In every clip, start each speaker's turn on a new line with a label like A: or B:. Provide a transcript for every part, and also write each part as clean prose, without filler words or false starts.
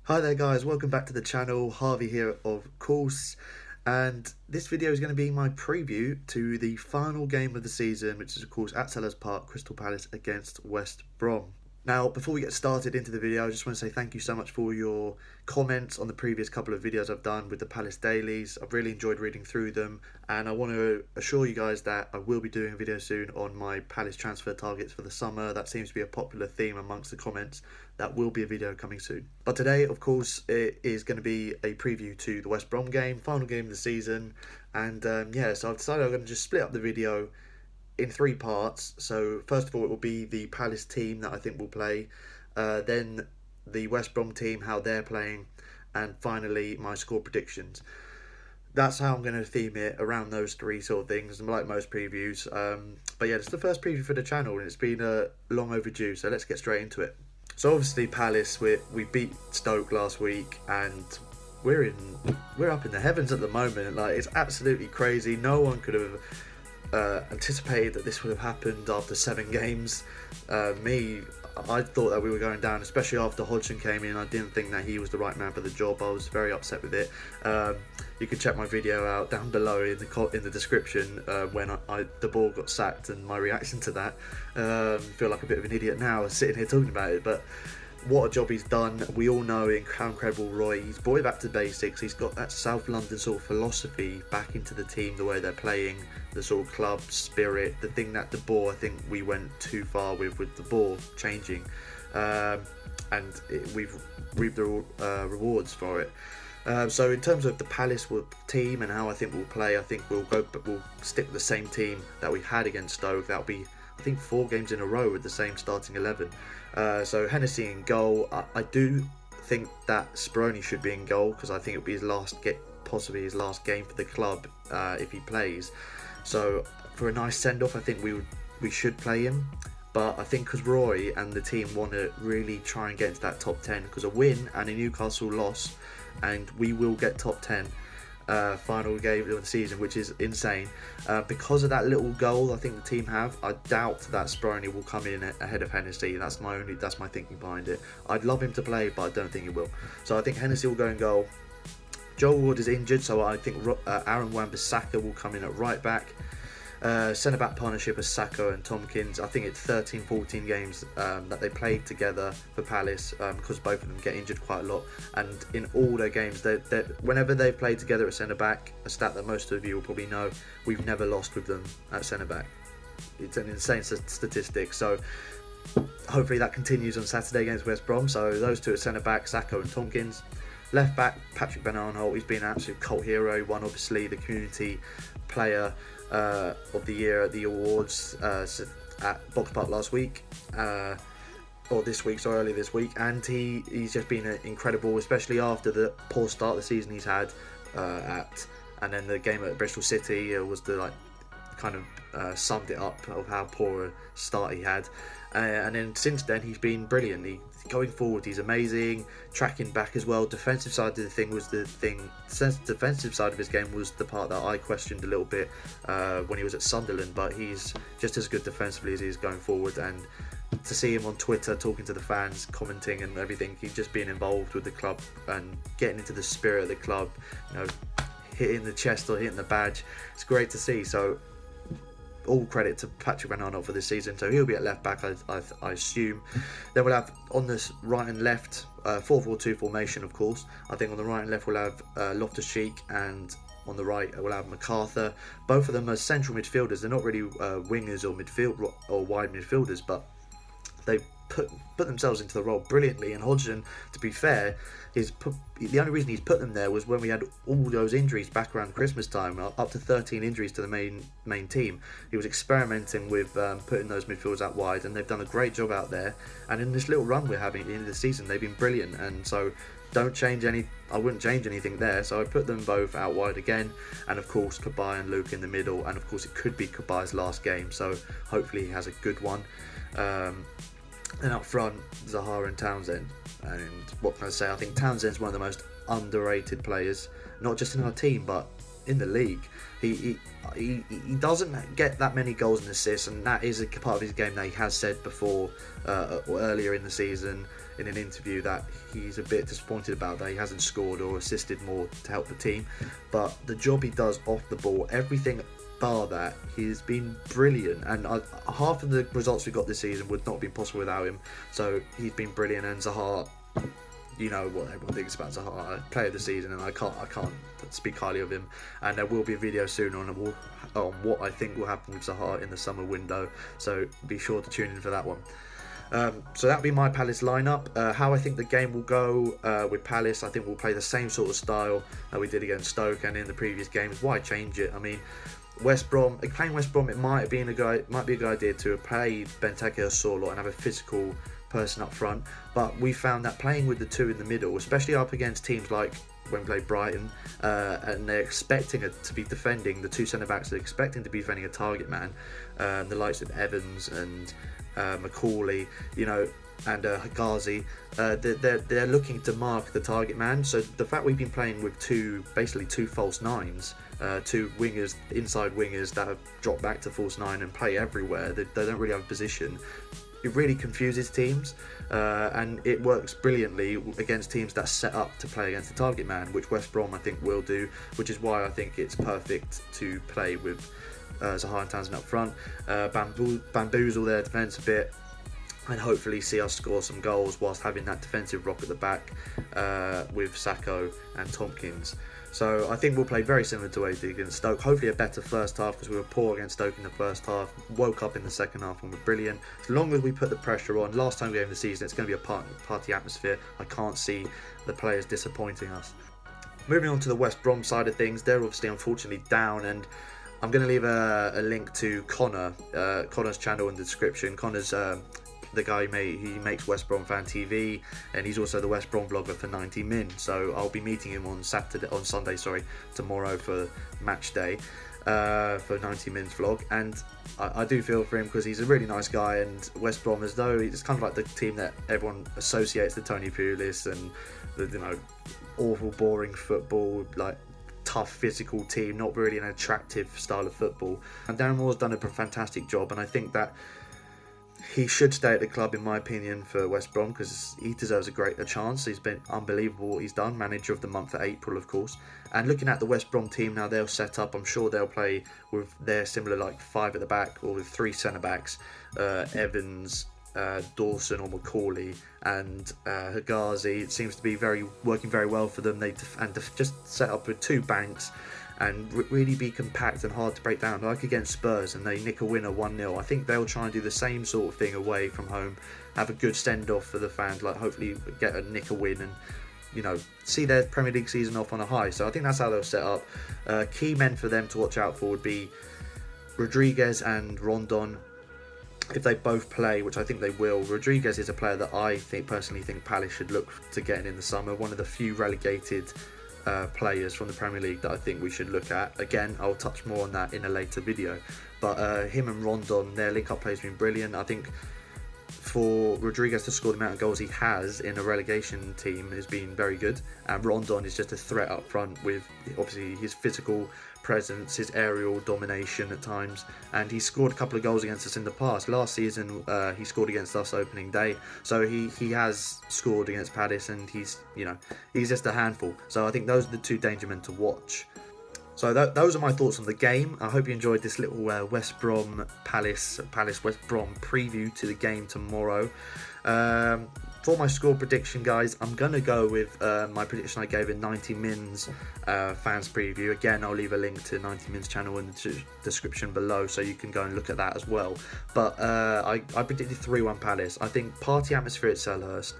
A: Hi there guys, welcome back to the channel. Harvey here of course, and this video is going to be my preview to the final game of the season, which is of course at Selhurst Park, Crystal Palace against West Brom. Now, before we get started into the video, I just want to say thank you so much for your comments on the previous couple of videos I've done with the Palace dailies. I've really enjoyed reading through them, and I want to assure you guys that I will be doing a video soon on my Palace transfer targets for the summer. That seems to be a popular theme amongst the comments. That will be a video coming soon. But today, of course, it is going to be a preview to the West Brom game, final game of the season. And yeah, so I've decided I'm going to just split up the video in three parts. So first of all, it will be the Palace team that I think will play, then the West Brom team, how they're playing, and finally my score predictions. That's how I'm going to theme it, around those three sort of things, like most previews. But yeah, it's the first preview for the channel, and it's been long overdue, so let's get straight into it. So obviously Palace, we beat Stoke last week, and we're up in the heavens at the moment. Like, it's absolutely crazy. No one could have anticipated that this would have happened after 7 games. I thought that we were going down, especially after Hodgson came in. I didn't think that he was the right man for the job. I was very upset with it. You can check my video out down below in the description when the ball got sacked and my reaction to that. Feel like a bit of an idiot now sitting here talking about it, but what a job he's done. We all know how incredible Roy. He's brought it back to basics. He's got that South London sort of philosophy back into the team, the way they're playing, the sort of club spirit, the thing that the ball, I think we went too far with the ball changing, and we've reaped the rewards for it. So in terms of the Palace team and how I think we'll play, I think we'll stick with the same team that we had against Stoke. That'll be, I think, 4 games in a row with the same starting 11. So Hennessy in goal. I do think that Speroni should be in goal, because I think it'll be possibly his last game for the club if he plays. So for a nice send-off, I think we should play him. But I think because Roy and the team want to really try and get into that top 10, because a win and a Newcastle loss, and we will get top 10 final game of the season, which is insane. Because of that little goal I think the team have, I doubt that Speroni will come in ahead of Hennessy. That's my thinking behind it. I'd love him to play, but I don't think he will. So I think Hennessy will go in goal. Joel Ward is injured, so I think Aaron Wan-Bissaka will come in at right back. Centre-back partnership of Saka and Tompkins. I think it's 13-14 games that they played together for Palace, because both of them get injured quite a lot, and in all their games, whenever they've played together at centre-back, a stat that most of you will probably know, we've never lost with them at centre-back. It's an insane statistic, so hopefully that continues on Saturday against West Brom. So those two at centre-back, Saka and Tompkins. Left back, Patrick Van Aanholt. He's been an absolute cult hero. He won, obviously, the community player of the year at the awards at Box Park last week, or this week, so earlier this week, and he's just been incredible, especially after the poor start of the season he's had and then the game at Bristol City was the kind of summed it up of how poor a start he had, and then since then he's been brilliant. Going forward, he's amazing. Tracking back as well. Defensive side of the thing was the thing. Defensive side of his game was the part that I questioned a little bit when he was at Sunderland, but he's just as good defensively as he is going forward. And to see him on Twitter talking to the fans, commenting and everything, he's just being involved with the club and getting into the spirit of the club, you know, hitting the chest or hitting the badge. It's great to see. So all credit to Patrick Van Aanholt for this season. So he'll be at left back, I assume. Then we'll have on this right and left 4-4-2 formation, of course. I think on the right and left we'll have Loftus-Cheek, and on the right we'll have MacArthur. Both of them are central midfielders. They're not really wingers or wide midfielders, but they put themselves into the role brilliantly. And Hodgson, to be fair, the only reason he's put them there was when we had all those injuries back around Christmas time, up to 13 injuries to the main team. He was experimenting with putting those midfielders out wide, and they've done a great job out there. And in this little run we're having at the end of the season, they've been brilliant. And so I wouldn't change anything there. So I put them both out wide again, and of course Cabaye and Luke in the middle, and of course it could be Cabaye's last game, so hopefully he has a good one. And up front, Zaha and Townsend. And what can I say? I think Townsend's one of the most underrated players, not just in our team, but in the league. he doesn't get that many goals and assists, and that is a part of his game that he has said before, or earlier in the season in an interview, that he's a bit disappointed about that he hasn't scored or assisted more to help the team. But the job he does off the ball, everything bar that, he's been brilliant, and half of the results we got this season would not have been possible without him. So he's been brilliant, and Zaha, you know what everyone thinks about Zaha, player of the season, and I can't speak highly of him. And there will be a video soon on what I think will happen with Zaha in the summer window, so be sure to tune in for that one. So that'll be my Palace lineup. How I think the game will go with Palace, I think we'll play the same sort of style that we did against Stoke and in the previous games. Why change it? I mean, West Brom, playing West Brom, it might be a good idea to play Benteke or Sorloth and have a physical person up front. But we found that playing with the two in the middle, especially up against teams like when we played Brighton, and they're expecting to be defending, the two centre backs are expecting to be defending a target man, the likes of Evans and Macaulay, you know, and Hagazi, they're looking to mark the target man. So the fact we've been playing with basically two false nines, two wingers, inside wingers that have dropped back to false nine and play everywhere, they don't really have a position. It really confuses teams, and it works brilliantly against teams that set up to play against the target man, which West Brom I think will do, which is why I think it's perfect to play with Zaha and Townsend up front, bamboozle their defence a bit, and hopefully see us score some goals whilst having that defensive rock at the back with Sacco and Tompkins. So I think we'll play very similar to what we did against Stoke. Hopefully a better first half, because we were poor against Stoke in the first half, woke up in the second half and were brilliant. As long as we put the pressure on, last time we game of the season, it's going to be a party atmosphere. I can't see the players disappointing us. Moving on to the West Brom side of things, they're obviously unfortunately down, and I'm going to leave a link to Connor's channel in the description. Connor's the guy he makes West Brom Fan TV, and he's also the West Brom vlogger for 90 Min. So I'll be meeting him on Sunday, tomorrow for match day, for 90 Min's vlog. And I do feel for him, because he's a really nice guy, and West Brom, as though it's kind of like the team that everyone associates the Tony Pulis and the, you know, awful boring football, like tough physical team, not really an attractive style of football. And Darren Moore's done a fantastic job, and I think that he should stay at the club, in my opinion, for West Brom, because he deserves a chance. He's been unbelievable what he's done. Manager of the month for April, of course. And looking at the West Brom team now, they'll set up, I'm sure they'll play with their similar, like 5 at the back, or with 3 centre backs, Evans, Dawson or Macaulay, and Hagazi. It seems to be working very well for them. Just set up with 2 banks and really be compact and hard to break down, like against Spurs, and they nick a winner 1-0. I think they'll try and do the same sort of thing away from home, have a good send-off for the fans, like hopefully get a win and, you know, see their Premier League season off on a high. So I think that's how they'll set up. Key men for them to watch out for would be Rodriguez and Rondon. If they both play, which I think they will, Rodriguez is a player that I personally think Palace should look to getting in the summer. One of the few relegated players from the Premier League that I think we should look at. Again, I'll touch more on that in a later video. But him and Rondon, their link-up play has been brilliant. I think for Rodriguez to score the amount of goals he has in a relegation team has been very good. And Rondon is just a threat up front with, obviously, his physical presence, his aerial domination at times, and he scored a couple of goals against us in the past. Last season he scored against us opening day, so he has scored against Palace, and he's just a handful. So I think those are the 2 danger men to watch. So those are my thoughts on the game. I hope you enjoyed this little West Brom Palace West Brom preview to the game tomorrow. For my score prediction, guys, I'm going to go with my prediction I gave in 90 Min's fans preview. Again, I'll leave a link to 90 Min's channel in the description below, so you can go and look at that as well. But I predicted 3-1 Palace. I think party atmosphere at Selhurst.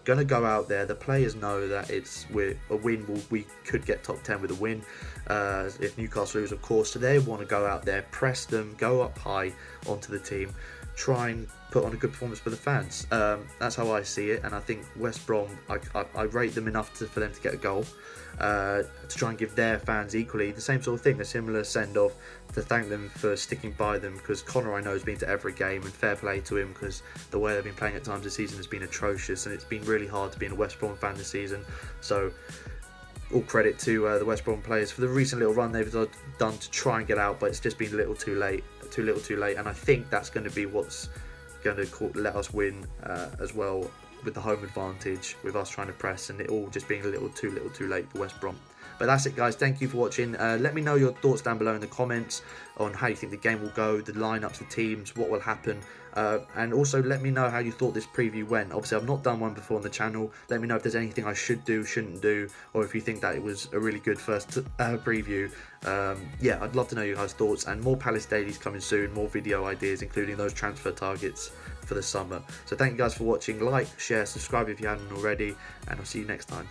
A: Going to go out there. The players know that a win. We could get top 10 with a win if Newcastle lose, of course. So they want to go out there, press them, go up high onto the team, try and put on a good performance for the fans. That's how I see it, and I think West Brom, I rate them enough for them to get a goal, to try and give their fans equally the same sort of thing, a similar send-off, to thank them for sticking by them, because Connor, I know, has been to every game, and fair play to him, because the way they've been playing at times this season has been atrocious, and it's been really hard to be a West Brom fan this season. So all credit to the West Brom players for the recent little run they've done to try and get out, but it's just been a little too late, and I think that's going to be what's going to let us win as well, with the home advantage, with us trying to press, and it all just being a little too late for West Brom. But that's it, guys. Thank you for watching. Let me know your thoughts down below in the comments on how you think the game will go, the lineups, the teams, what will happen. And also let me know how you thought this preview went. Obviously, I've not done one before on the channel. Let me know if there's anything I should do, shouldn't do, or if you think that it was a really good first preview. Yeah, I'd love to know your guys' thoughts. And more Palace dailies coming soon, more video ideas, including those transfer targets for the summer. So thank you guys for watching. Like, share, subscribe if you haven't already, and I'll see you next time.